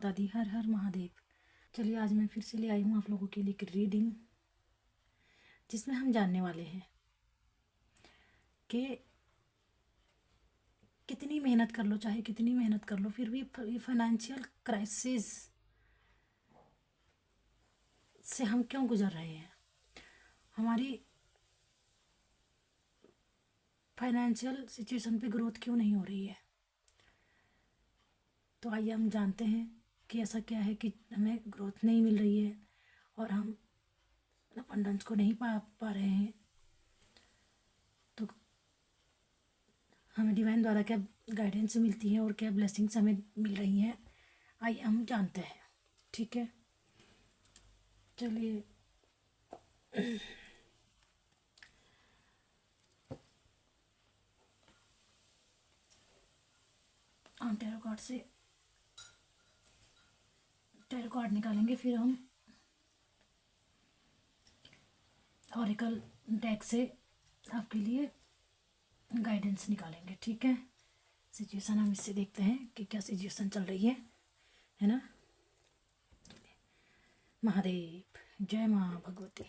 दादी हर हर महादेव। चलिए आज मैं फिर से ले आई हूँ आप लोगों के लिए एक रीडिंग, जिसमें हम जानने वाले हैं कि कितनी मेहनत कर लो, चाहे कितनी मेहनत कर लो, फिर भी फाइनेंशियल क्राइसिस से हम क्यों गुजर रहे हैं, हमारी फाइनेंशियल सिचुएशन पे ग्रोथ क्यों नहीं हो रही है। तो आइए हम जानते हैं कि ऐसा क्या है कि हमें ग्रोथ नहीं मिल रही है और हम अबंडेंस को नहीं पा रहे हैं। तो हमें डिवाइन द्वारा क्या गाइडेंस मिलती है और क्या ब्लेसिंग्स हमें मिल रही हैं, आइए हम जानते हैं। ठीक है, चलिए हम टैरो कार्ड निकालेंगे, फिर हम ऑरिकल डेक से आपके लिए गाइडेंस निकालेंगे। ठीक है, सिचुएशन हम इससे देखते हैं कि क्या सिचुएशन चल रही है ना। महादेव, जय माँ भगवती।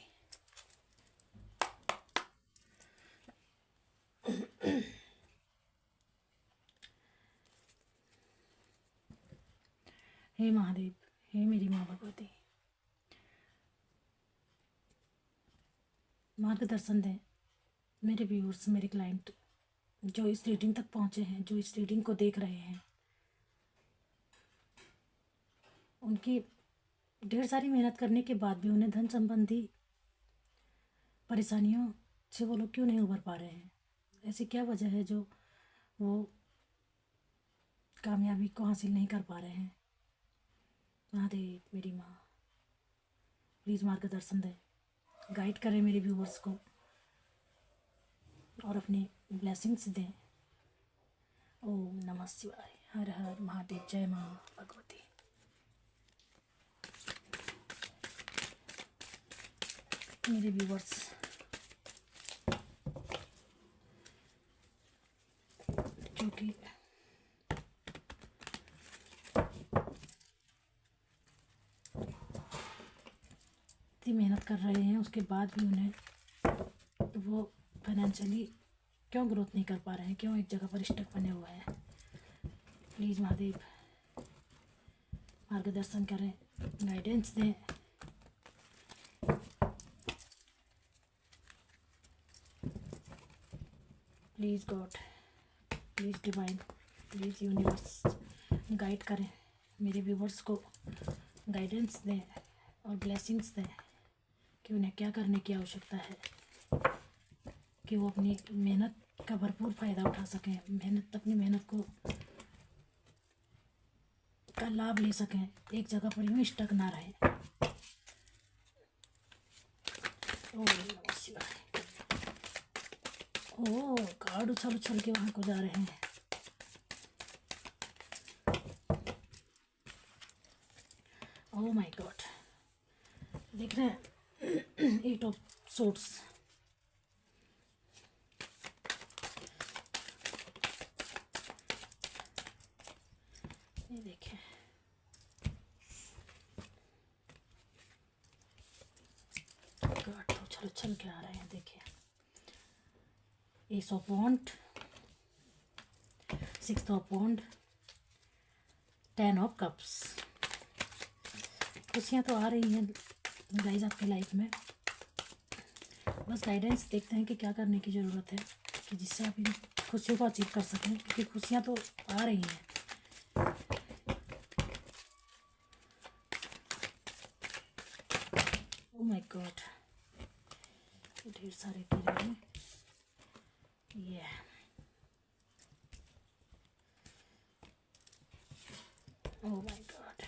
हे महादेव, हे मेरी माँ भगवती, मार्गदर्शन दें मेरे व्यूअर्स, मेरे क्लाइंट जो इस रीडिंग तक पहुँचे हैं, जो इस रीडिंग को देख रहे हैं। उनकी ढेर सारी मेहनत करने के बाद भी उन्हें धन संबंधी परेशानियों से वो लोग क्यों नहीं उभर पा रहे हैं। ऐसी क्या वजह है जो वो कामयाबी को हासिल नहीं कर पा रहे हैं। महादेव, मेरी माँ, प्लीज़ मार्गदर्शन दें, गाइड करें मेरे व्यूवर्स को और अपनी ब्लेसिंग्स दें। ओम नमः शिवाय, हर हर महादेव, जय माँ भगवती। मेरे व्यूवर्स, क्योंकि इतनी मेहनत कर रहे हैं उसके बाद भी उन्हें वो फाइनेंशियली क्यों ग्रोथ नहीं कर पा रहे हैं, क्यों एक जगह पर स्टक बने हुए हैं। प्लीज़ महादेव मार्गदर्शन करें, गाइडेंस दें। Please God, please divine, please universe guide करें मेरे व्यूवर्स को, गाइडेंस दें और ब्लेसिंग्स दें कि उन्हें क्या करने की आवश्यकता है कि वो अपनी मेहनत का भरपूर फ़ायदा उठा सकें, अपनी मेहनत को का लाभ ले सकें, एक जगह पर यूँ स्टक ना रहें। ओम नमः शिवाय। ओह, कार्ड उछल उछल के वहाँ को जा रहे हैं। ओह माय गॉड, देख रहे हैं 8 ऑफ सोर्ड्स। ये देखें, कार्ड उछल उछल के आ रहे हैं। देखिए, ace of wand, 6 of wand, 10 of cups. खुशियाँ तो आ रही हैं गाइस आपकी लाइफ में, बस गाइडेंस देखते हैं कि क्या करने की ज़रूरत है कि जिससे आप इन खुशियों को अचीव कर सकें, क्योंकि खुशियाँ तो आ रही हैं। ओह माय गॉड, ढेर सारे गिरे हैं ये। ओह माय गॉड,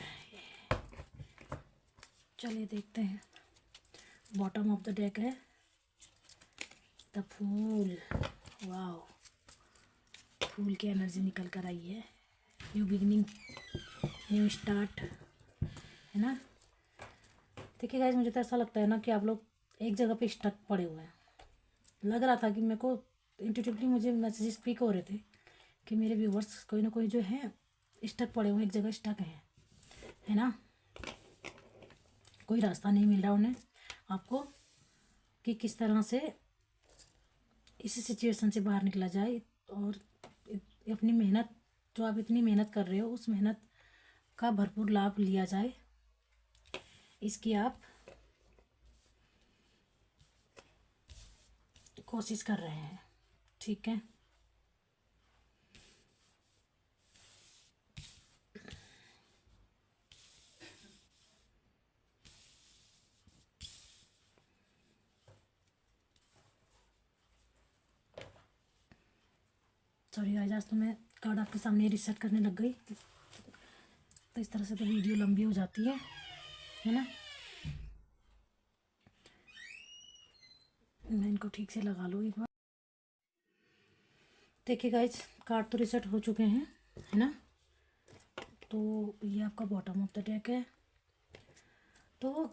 चलिए देखते हैं। बॉटम ऑफ द डेक है द फूल। वाओ, फूल की एनर्जी निकल कर आई है। न्यू बिगनिंग, न्यू स्टार्ट, है ना। देखिए गाइस, मुझे तो ऐसा लगता है ना कि आप लोग एक जगह पे स्टक पड़े हुए हैं। लग रहा था कि मेरे को इंट्यूटिवली मुझे मैसेजेस स्पीक हो रहे थे कि मेरे व्यूवर्स कोई ना कोई जो है स्टक पड़े हुए हैं, एक जगह स्टक हैं। है ना, कोई रास्ता नहीं मिल रहा उन्हें आपको कि किस तरह से इस सिचुएशन से बाहर निकला जाए और अपनी मेहनत, जो आप इतनी मेहनत कर रहे हो उस मेहनत का भरपूर लाभ लिया जाए, इसकी आप कोशिश कर रहे हैं। ठीक है, सॉरी गाइस, आज तो मैं कार्ड आपके सामने रिसेट करने लग गई, तो इस तरह से तो वीडियो लंबी हो जाती है ना। मैं इनको ठीक से लगा लूँ एक बार। देखिए गाइस, कार्ड तो रिसेट हो चुके हैं, है ना। तो ये आपका बॉटम ऑफ द डेक है। तो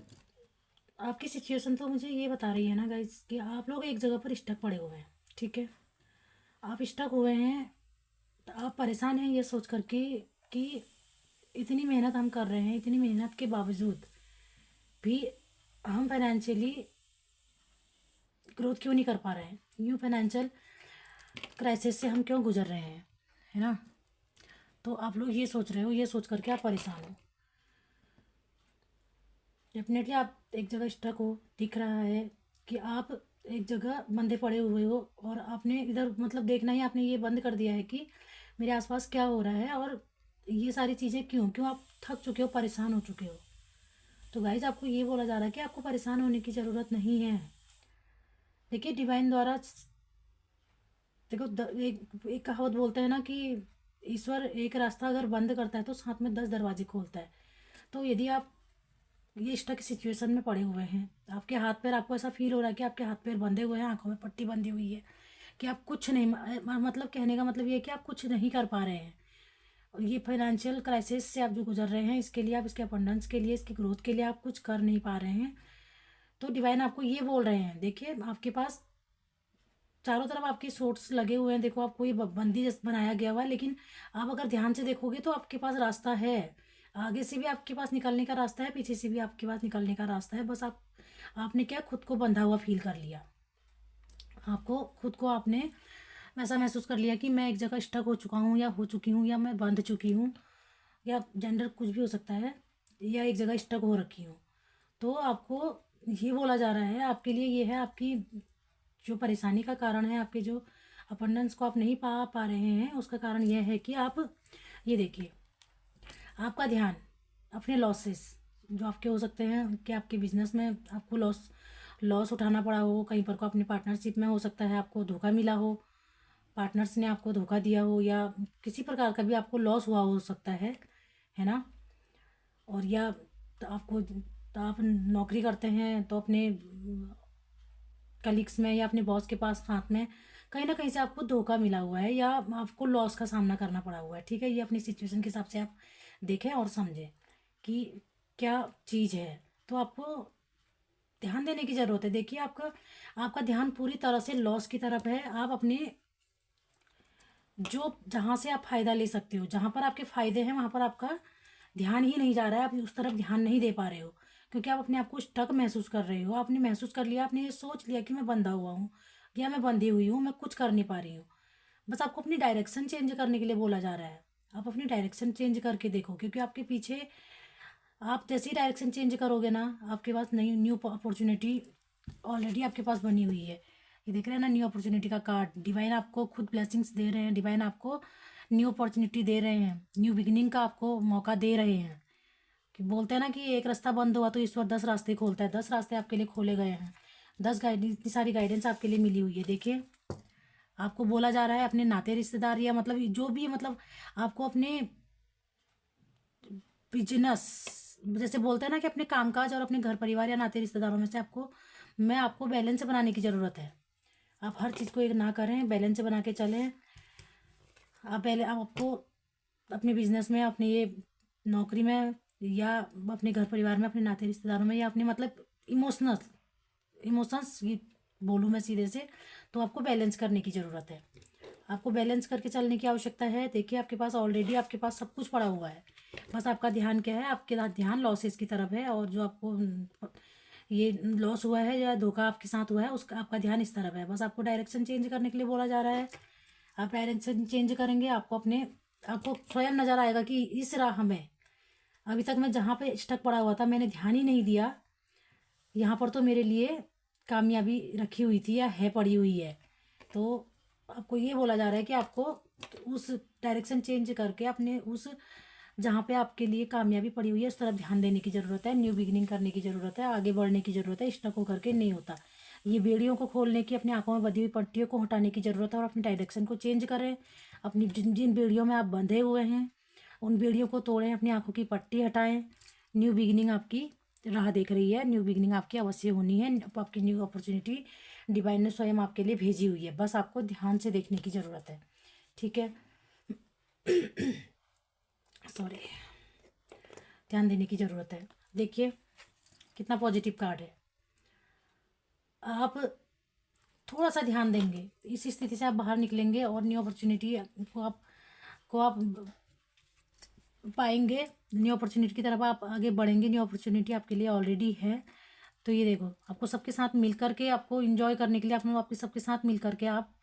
आपकी सिचुएशन तो मुझे ये बता रही है ना गाइस कि आप लोग एक जगह पर स्टक पड़े हुए हैं। ठीक है, आप स्टक हुए हैं, तो आप परेशान हैं ये सोच करके कि इतनी मेहनत हम कर रहे हैं, इतनी मेहनत के बावजूद भी हम फाइनेंशियली ग्रोथ क्यों नहीं कर पा रहे हैं, न्यू फाइनेंशियल क्राइसिस से हम क्यों गुजर रहे हैं, है ना। तो आप लोग ये सोच रहे हो, ये सोच करके आप परेशान हो। डेफिनेटली आप एक जगह स्टक हो, दिख रहा है कि आप एक जगह बंधे पड़े हुए हो और आपने इधर मतलब देखना ही आपने ये बंद कर दिया है कि मेरे आसपास क्या हो रहा है और ये सारी चीज़ें क्यों क्यों आप थक चुके हो, परेशान हो चुके हो। तो गाइज आपको ये बोला जा रहा है कि आपको परेशान होने की ज़रूरत नहीं है। देखिए डिवाइन द्वारा, देखो एक कहावत बोलते हैं ना कि ईश्वर एक रास्ता अगर बंद करता है तो साथ में 10 दरवाजे खोलता है। तो यदि आप ये स्टक सिचुएशन में पड़े हुए हैं, आपके हाथ पैर, आपको ऐसा फील हो रहा है कि आपके हाथ पैर बंधे हुए हैं, आंखों में पट्टी बंधी हुई है कि आप कुछ नहीं, मतलब कहने का मतलब ये है कि आप कुछ नहीं कर पा रहे हैं। और ये फाइनेंशियल क्राइसिस से आप जो गुजर रहे हैं, इसके लिए आप, इसके अबंडेंस के लिए, इसकी ग्रोथ के लिए आप कुछ कर नहीं पा रहे हैं। तो डिवाइन आपको ये बोल रहे हैं, देखिए आपके पास चारों तरफ आपके सोर्स लगे हुए हैं। देखो आपको ये बंदी जैसे बनाया गया हुआ है, लेकिन आप अगर ध्यान से देखोगे तो आपके पास रास्ता है। आगे से भी आपके पास निकलने का रास्ता है, पीछे से भी आपके पास निकलने का रास्ता है। बस आपने क्या खुद को बंधा हुआ फील कर लिया, आपको खुद को आपने वैसा महसूस कर लिया कि मैं एक जगह स्टक हो चुका हूँ या हो चुकी हूँ या मैं बंध चुकी हूँ, या जेंडर कुछ भी हो सकता है, या एक जगह स्टक हो रखी हूँ। तो आपको ये बोला जा रहा है, आपके लिए ये है, आपकी जो परेशानी का कारण है, आपके जो अबंडेंस को आप नहीं पा रहे हैं, उसका कारण यह है कि आप ये देखिए, आपका ध्यान अपने लॉसेस जो आपके हो सकते हैं कि आपके बिजनेस में आपको लॉस उठाना पड़ा हो, कहीं पर को अपनी पार्टनरशिप में हो सकता है आपको धोखा मिला हो, पार्टनर्स ने आपको धोखा दिया हो, या किसी प्रकार का भी आपको लॉस हुआ हो सकता है ना। और या तो आप नौकरी करते हैं तो अपने कलीग्स में या अपने बॉस के पास साथ में कहीं ना कहीं से आपको धोखा मिला हुआ है या आपको लॉस का सामना करना पड़ा हुआ है। ठीक है, ये अपनी सिचुएशन के हिसाब से आप देखें और समझें कि क्या चीज़ है। तो आपको ध्यान देने की ज़रूरत है। देखिए आपका आपका ध्यान पूरी तरह से लॉस की तरफ है। आप अपने जो जहाँ से आप फ़ायदा ले सकते हो, जहाँ पर आपके फ़ायदे हैं, वहाँ पर आपका ध्यान ही नहीं जा रहा है, आप उस तरफ ध्यान नहीं दे पा रहे हो, क्योंकि आप अपने आप को स्टक महसूस कर रहे हो। आपने महसूस कर लिया, आपने ये सोच लिया कि मैं बंधा हुआ हूँ या मैं बंधी हुई हूँ, मैं कुछ कर नहीं पा रही हूँ। बस आपको अपनी डायरेक्शन चेंज करने के लिए बोला जा रहा है। आप अपनी डायरेक्शन चेंज करके देखो, क्योंकि आपके पीछे, आप जैसे ही डायरेक्शन चेंज करोगे ना, आपके पास नई न्यू अपॉर्चुनिटी ऑलरेडी आपके पास बनी हुई है। ये देख रहे हैं ना, न्यू अपॉर्चुनिटी का कार्ड। डिवाइन आपको खुद ब्लेसिंग्स दे रहे हैं, डिवाइन आपको न्यू अपॉर्चुनिटी दे रहे हैं, न्यू बिगिनिंग का आपको मौका दे रहे हैं। कि बोलते हैं ना कि एक रास्ता बंद हुआ तो ईश्वर 10 रास्ते खोलता है। 10 रास्ते आपके लिए खोले गए हैं, 10 गाइडेंस, इतनी सारी गाइडेंस आपके लिए मिली हुई है। देखिए आपको बोला जा रहा है अपने नाते रिश्तेदार या मतलब जो भी, मतलब आपको अपने बिजनेस, जैसे बोलते हैं ना कि अपने कामकाज और अपने घर परिवार या नाते रिश्तेदारों में से आपको बैलेंस बनाने की ज़रूरत है। आप हर चीज़ को एक ना करें, बैलेंस बना के चलें। आप आपको अपने बिजनेस में, अपने ये नौकरी में, या अपने घर परिवार में, अपने नाते रिश्तेदारों में, या अपने मतलब इमोशंस ये बोलूँ मैं सीधे से, तो आपको बैलेंस करने की ज़रूरत है। आपको बैलेंस करके चलने की आवश्यकता है। देखिए आपके पास ऑलरेडी आपके पास सब कुछ पड़ा हुआ है। बस आपका ध्यान क्या है, आपके ध्यान लॉसेस की तरफ है, और जो आपको ये लॉस हुआ है या धोखा आपके साथ हुआ है उसका आपका ध्यान इस तरफ है। बस आपको डायरेक्शन चेंज करने के लिए बोला जा रहा है। आप डायरेक्शन चेंज करेंगे, आपको स्वयं नज़र आएगा कि इस राह में अभी तक मैं जहाँ पे स्टक पड़ा हुआ था मैंने ध्यान ही नहीं दिया, यहाँ पर तो मेरे लिए कामयाबी रखी हुई थी या है पड़ी हुई है। तो आपको ये बोला जा रहा है कि आपको उस डायरेक्शन चेंज करके अपने उस जहाँ पे आपके लिए कामयाबी पड़ी हुई है उस तरफ ध्यान देने की ज़रूरत है। न्यू बिगिनिंग करने की ज़रूरत है, आगे बढ़ने की ज़रूरत है। स्टक होकर के नहीं होता। ये बेड़ियों को खोलने की, अपनी आंखों में बंधी हुई पट्टियों को हटाने की ज़रूरत है और अपनी डायरेक्शन को चेंज करें। अपनी जिन जिन बेड़ियों में आप बंधे हुए हैं उन बेड़ियों को तोड़ें, अपनी आंखों की पट्टी हटाएं। न्यू बिगिनिंग आपकी राह देख रही है, न्यू बिगिनिंग आपकी अवश्य होनी है। आपकी न्यू अपॉर्चुनिटी डिवाइन ने स्वयं आपके लिए भेजी हुई है, बस आपको ध्यान से देखने की ज़रूरत है। ठीक है, सॉरी, ध्यान देने की ज़रूरत है। देखिए कितना पॉजिटिव कार्ड है। आप थोड़ा सा ध्यान देंगे, इस स्थिति से आप बाहर निकलेंगे और न्यू अपॉर्चुनिटी को आप पाएंगे। न्यू अपॉर्चुनिटी की तरफ आप आगे बढ़ेंगे। न्यू अपॉर्चुनिटी आपके लिए ऑलरेडी है। तो ये देखो, आपको सबके साथ मिल करके आपको इंजॉय करने के लिए आपके सबके साथ मिल करके आप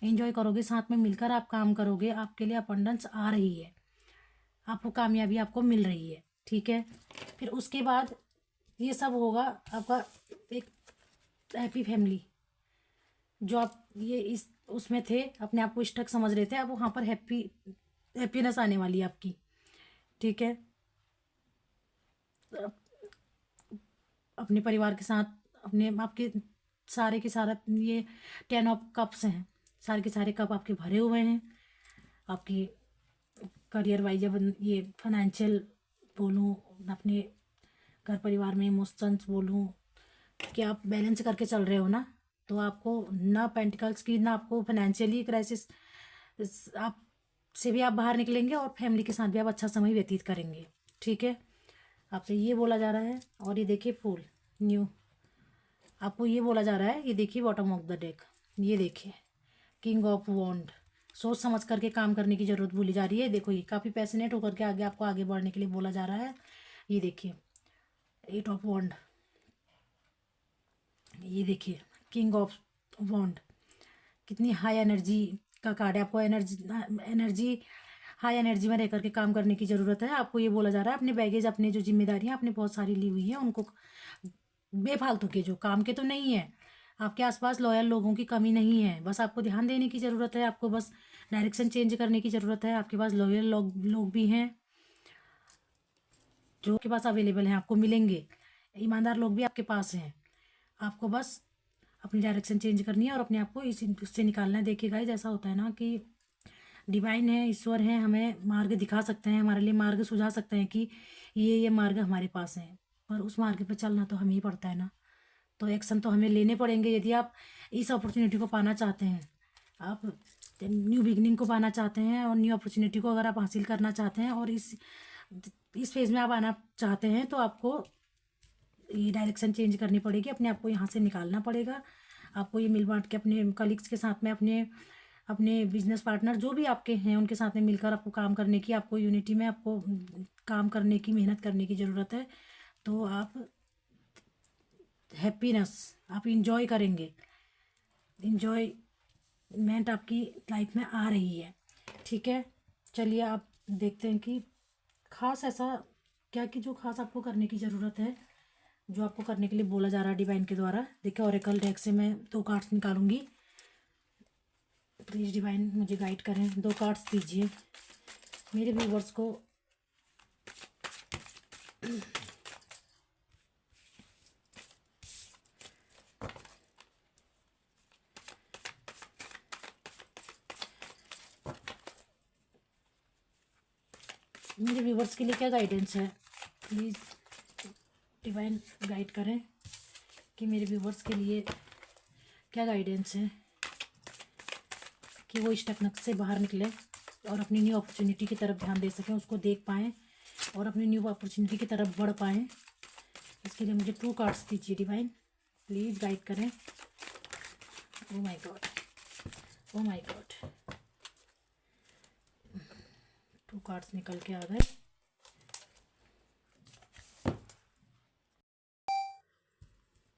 इंजॉय करोगे, साथ में मिलकर आप काम करोगे। आपके लिए अबंडेंस आ रही है, आपको कामयाबी आपको मिल रही है। ठीक है, फिर उसके बाद ये सब होगा आपका एक हैप्पी फैमिली। जो आप ये इस उसमें थे, अपने आप को स्टक समझ रहे थे, अब वहाँ पर हैप्पीनेस आने वाली है आपकी। ठीक है, अपने परिवार के साथ, अपने आपके सारे के सारा ये 10 ऑफ कप्स हैं, सारे के सारे कप आपके भरे हुए हैं। आपकी करियर वाइज, जब ये फाइनेंशियल बोलूँ, अपने घर परिवार में इमोशंस बोलूँ कि आप बैलेंस करके चल रहे हो ना, तो आपको ना पेंटिकल्स की ना आपको फाइनेंशियली क्राइसिस आप से भी आप बाहर निकलेंगे और फैमिली के साथ भी आप अच्छा समय व्यतीत करेंगे। ठीक है, आपसे ये बोला जा रहा है। और ये देखिए फूल न्यू, आपको ये बोला जा रहा है, ये देखिए बॉटम ऑफ द डेक, ये देखिए किंग ऑफ वॉन्ड। सोच समझ करके काम करने की ज़रूरत बोली जा रही है। देखो ये काफ़ी पैशनेट होकर के आगे आपको आगे बढ़ने के लिए बोला जा रहा है। ये देखिए 8 ऑफ वॉन्ड, ये देखिए किंग ऑफ वॉन्ड, कितनी हाई एनर्जी का कार्ड है। आपको एनर्जी हाई एनर्जी में रह करके काम करने की ज़रूरत है। आपको ये बोला जा रहा है अपने बैगेज, अपने जो जिम्मेदारियाँ आपने बहुत सारी ली हुई हैं उनको, बेफालतू के जो काम के तो नहीं है, आपके आसपास लॉयल लोगों की कमी नहीं है, बस आपको ध्यान देने की ज़रूरत है। आपको बस डायरेक्शन चेंज करने की ज़रूरत है। आपके पास लॉयल लोग भी हैं जो आपके पास अवेलेबल हैं, आपको मिलेंगे। ईमानदार लोग भी आपके पास हैं। आपको बस अपनी डायरेक्शन चेंज करनी है और अपने आप को इससे निकालना है। देखिए गाइस, ऐसा होता है ना कि डिवाइन है, ईश्वर है, हमें मार्ग दिखा सकते हैं, हमारे लिए मार्ग सुझा सकते हैं कि ये मार्ग हमारे पास है, पर उस मार्ग पर चलना तो हमें ही पड़ता है ना। तो एक्शन तो हमें लेने पड़ेंगे। यदि आप इस अपॉर्चुनिटी को पाना चाहते हैं, आप न्यू बिगनिंग को पाना चाहते हैं और न्यू अपॉर्चुनिटी को अगर आप हासिल करना चाहते हैं और इस फेज़ में आप आना चाहते हैं, तो आपको ये डायरेक्शन चेंज करनी पड़ेगी। अपने आप को यहाँ से निकालना पड़ेगा। आपको ये मिल बांट के अपने कलीग्स के साथ में, अपने अपने बिजनेस पार्टनर जो भी आपके हैं उनके साथ में मिलकर आपको काम करने की, आपको यूनिटी में आपको काम करने की, मेहनत करने की ज़रूरत है। तो आप हैप्पीनेस आप इंजॉय करेंगे, इंजॉयमेंट आपकी लाइफ में आ रही है। ठीक है, चलिए आप देखते हैं कि खास ऐसा क्या कि जो खास आपको करने की ज़रूरत है, जो आपको करने के लिए बोला जा रहा है डिवाइन के द्वारा। देखिए ओरेकल डेक से मैं 2 कार्ड्स निकालूंगी। प्लीज़ डिवाइन मुझे गाइड करें, 2 कार्ड्स दीजिए मेरे व्यूवर्स को। मेरे व्यूवर्स के लिए क्या गाइडेंस है, प्लीज़ डिवाइन गाइड करें कि मेरे व्यूवर्स के लिए क्या गाइडेंस है कि वो इस टेक्निक से बाहर निकले और अपनी न्यू अपॉर्चुनिटी की तरफ ध्यान दे सकें, उसको देख पाएँ और अपनी न्यू अपॉर्चुनिटी की तरफ बढ़ पाएँ। इसके लिए मुझे 2 कार्ड्स दीजिए डिवाइन, प्लीज़ गाइड करें। Oh my God, oh my God, 2 cards निकल के आ गए।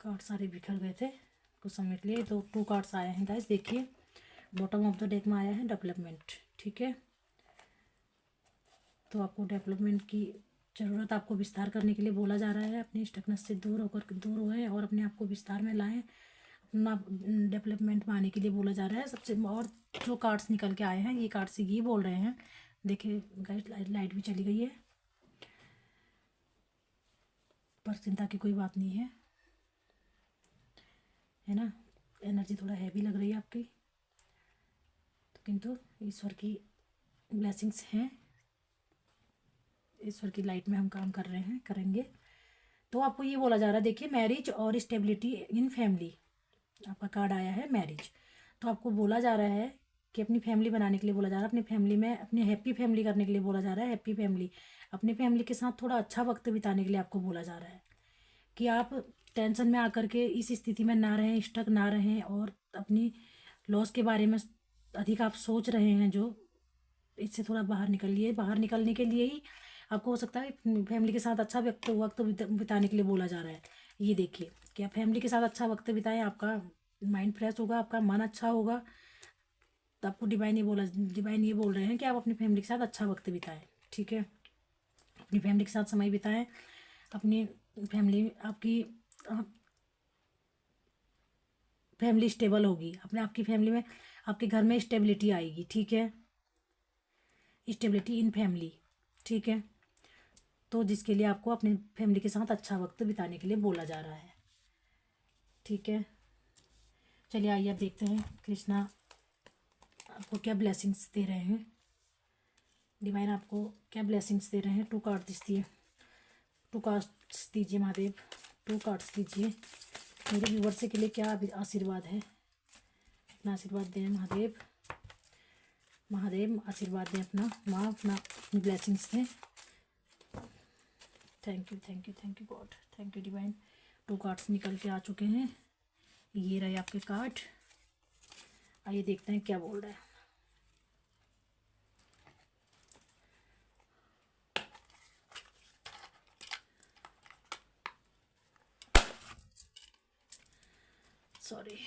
कार्ड सारे बिखर गए थे कुछ समय के लिए, तो 2 कार्ड्स आए हैं गाइस। देखिए बॉटम ऑफ द डेक में आया है डेवलपमेंट, ठीक है। तो आपको डेवलपमेंट की ज़रूरत, आपको विस्तार करने के लिए बोला जा रहा है। अपनी स्टकनेस से दूर होएं और अपने आप को विस्तार में लाएं, अपना डेवलपमेंट में आने के लिए बोला जा रहा है सबसे। और जो कार्ड्स निकल के आए हैं ये कार्ड्स ये बोल रहे हैं, देखिए गाइस लाइट भी चली गई है, पर चिंता की कोई बात नहीं है ना। एनर्जी थोड़ा हैवी लग रही है आपकी, तो किंतु ईश्वर की ब्लेसिंग्स हैं, ईश्वर की लाइट में हम काम कर रहे हैं, करेंगे। तो आपको ये बोला जा रहा है, देखिए मैरिज और स्टेबिलिटी इन फैमिली, आपका कार्ड आया है मैरिज। तो आपको बोला जा रहा है कि अपनी फैमिली बनाने के लिए बोला जा रहा है, अपनी फैमिली में अपनी हैप्पी फैमिली करने के लिए बोला जा रहा है। हैप्पी फैमिली, अपनी फैमिली के साथ थोड़ा अच्छा वक्त बिताने के लिए आपको बोला जा रहा है कि आप टेंशन में आकर के इस स्थिति में ना रहें, स्टक ना रहें, और अपनी लॉस के बारे में अधिक आप सोच रहे हैं जो, इससे थोड़ा बाहर निकलिए। बाहर निकलने के लिए ही आपको हो सकता है फैमिली के साथ अच्छा वक्त बिताने के लिए बोला जा रहा है। ये देखिए कि आप फैमिली के साथ अच्छा वक्त बिताएं, आपका माइंड फ्रेश होगा, आपका मन अच्छा होगा। तो आपको डिवाइन ये बोल रहे हैं कि आप अपनी फैमिली के साथ अच्छा वक्त बिताएं, ठीक है। अपनी फैमिली के साथ समय बिताएं, अपनी फैमिली आपकी फैमिली स्टेबल होगी, अपने आपकी फैमिली में आपके घर में स्टेबिलिटी आएगी, ठीक है। स्टेबिलिटी इन फैमिली, ठीक है। तो जिसके लिए आपको अपनी फैमिली के साथ अच्छा वक्त बिताने के लिए बोला जा रहा है, ठीक है। चलिए आइए अब देखते हैं कृष्णा आपको क्या ब्लेसिंग्स दे रहे हैं, डिवाइन आपको क्या ब्लेसिंग्स दे रहे हैं। 2 कार्ड दीजिए, 2 कार्ड्स दीजिए महादेव, 2 कार्ड्स दीजिए मेरे व्यूवर्स के लिए, क्या आशीर्वाद है, अपना आशीर्वाद दें महादेव। महादेव आशीर्वाद दें अपना, माँ अपना ब्लेसिंग्स दें। Thank you God, thank you divine. 2 cards निकल के आ चुके हैं, ये रहे आपके कार्ड। आइए देखते हैं क्या बोल रहे हैं। सॉरी,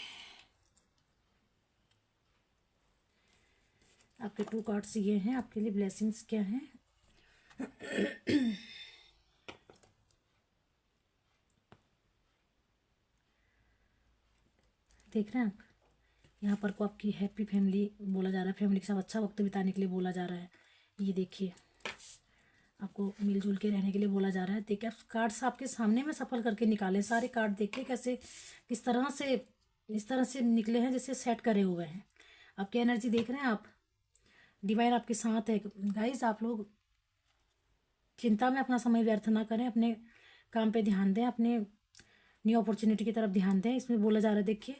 आपके 2 कार्ड्स ये हैं, आपके लिए ब्लेसिंग्स क्या हैं। देख रहे हैं आप, यहाँ पर को आपकी हैप्पी फैमिली बोला जा रहा है, फैमिली के साथ अच्छा वक्त बिताने के लिए बोला जा रहा है। ये देखिए आपको मिलजुल के रहने के लिए बोला जा रहा है। देखिए आप कार्ड्स आपके सामने में सफल करके निकाले, सारे कार्ड देखिए कैसे किस तरह से इस तरह से निकले हैं जैसे सेट करे हुए हैं। आपकी एनर्जी देख रहे हैं आप, डिवाइन आपके साथ है गाइस। आप लोग चिंता में अपना समय व्यर्थ ना करें, अपने काम पे ध्यान दें, अपने न्यू अपॉर्चुनिटी की तरफ ध्यान दें। इसमें बोला जा रहा है, देखिए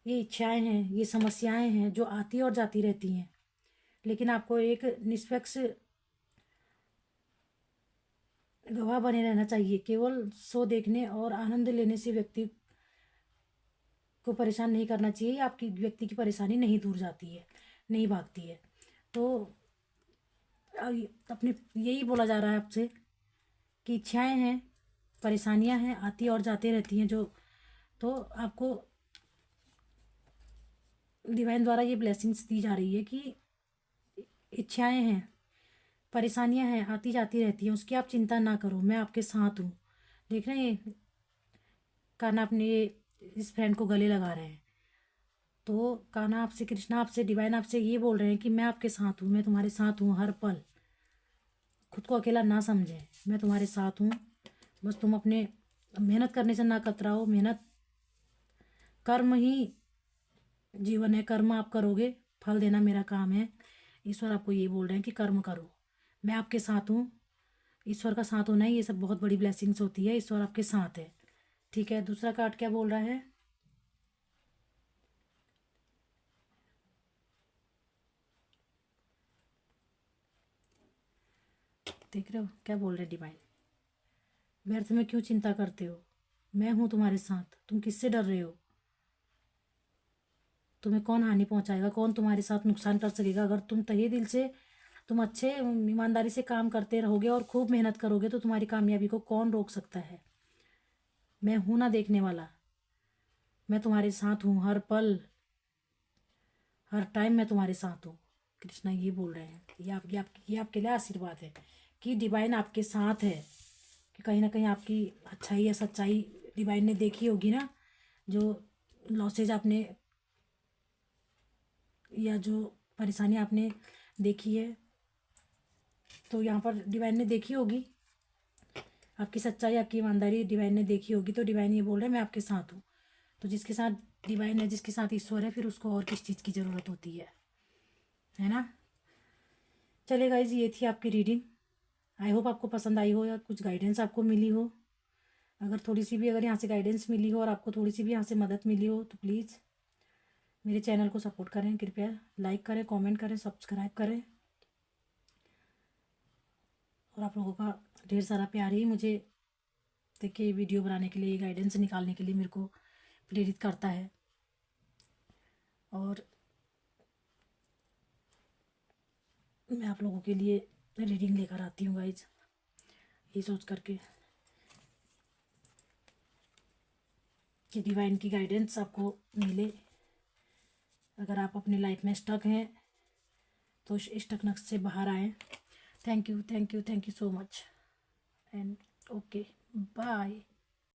ये इच्छाएं हैं, ये समस्याएं हैं जो आती और जाती रहती हैं, लेकिन आपको एक निष्पक्ष गवाह बने रहना चाहिए। केवल शो देखने और आनंद लेने से व्यक्ति को परेशान नहीं करना चाहिए, आपकी व्यक्ति की परेशानी नहीं दूर जाती है, नहीं भागती है। तो अपने यही बोला जा रहा है आपसे कि इच्छाएं हैं, परेशानियां हैं, आती और जाती रहती हैं जो, तो आपको डिवाइन द्वारा ये ब्लेसिंग्स दी जा रही है कि इच्छाएं हैं, परेशानियां हैं, आती जाती रहती हैं, उसकी आप चिंता ना करो, मैं आपके साथ हूँ। देख रहे हैं कान्हा अपने इस फ्रेंड को गले लगा रहे हैं। तो कान्हा आपसे, कृष्णा आपसे, डिवाइन आपसे ये बोल रहे हैं कि मैं आपके साथ हूँ, मैं तुम्हारे साथ हूँ हर पल। खुद को अकेला ना समझें, मैं तुम्हारे साथ हूँ। बस तुम अपने मेहनत करने से ना कतराओ। मेहनत, कर्म ही जीवन है, कर्म आप करोगे, फल देना मेरा काम है। ईश्वर आपको ये बोल रहे हैं कि कर्म करो, मैं आपके साथ हूँ। ईश्वर का साथ होना ही ये सब बहुत बड़ी ब्लेसिंग्स होती है, ईश्वर आपके साथ है, ठीक है। दूसरा कार्ड क्या बोल रहा है, देख रहे हो क्या बोल रहे हैं डिवाइन। व्यर्थ में क्यों चिंता करते हो, मैं हूँ तुम्हारे साथ, तुम किससे डर रहे हो। तुम्हें कौन हानि पहुंचाएगा, कौन तुम्हारे साथ नुकसान कर सकेगा, अगर तुम तहे दिल से तुम अच्छे ईमानदारी से काम करते रहोगे और खूब मेहनत करोगे तो तुम्हारी कामयाबी को कौन रोक सकता है। मैं हूं ना देखने वाला, मैं तुम्हारे साथ हूँ हर पल, हर टाइम मैं तुम्हारे साथ हूँ। कृष्णा ये बोल रहे हैं, ये आपके लिए आशीर्वाद है कि डिवाइन आपके साथ है, कि कहीं ना कहीं आपकी अच्छाई या सच्चाई डिवाइन ने देखी होगी ना, जो लॉसेज आपने या जो परेशानी आपने देखी है, तो यहाँ पर डिवाइन ने देखी होगी आपकी सच्चाई, आपकी ईमानदारी डिवाइन ने देखी होगी, तो डिवाइन ये बोल रहे हैं मैं आपके साथ हूँ। तो जिसके साथ डिवाइन है, जिसके साथ ईश्वर है, फिर उसको और किस चीज़ की ज़रूरत होती है ना। चलिए गाइज, ये थी आपकी रीडिंग। आई होप आपको पसंद आई हो या कुछ गाइडेंस आपको मिली हो। अगर थोड़ी सी भी अगर यहाँ से गाइडेंस मिली हो और आपको थोड़ी सी भी यहाँ से मदद मिली हो तो प्लीज़ मेरे चैनल को सपोर्ट करें, कृपया लाइक करें, कमेंट करें, सब्सक्राइब करें। और आप लोगों का ढेर सारा प्यार ही मुझे देखिए वीडियो बनाने के लिए, गाइडेंस निकालने के लिए मेरे को प्रेरित करता है। और मैं आप लोगों के लिए रीडिंग लेकर आती हूँ गाइज, ये सोच करके कि डिवाइन की गाइडेंस आपको मिले। अगर आप अपनी लाइफ में स्टक हैं तो स्टकनेस से बाहर आएँ। Thank you, thank you, thank you so much and okay, bye.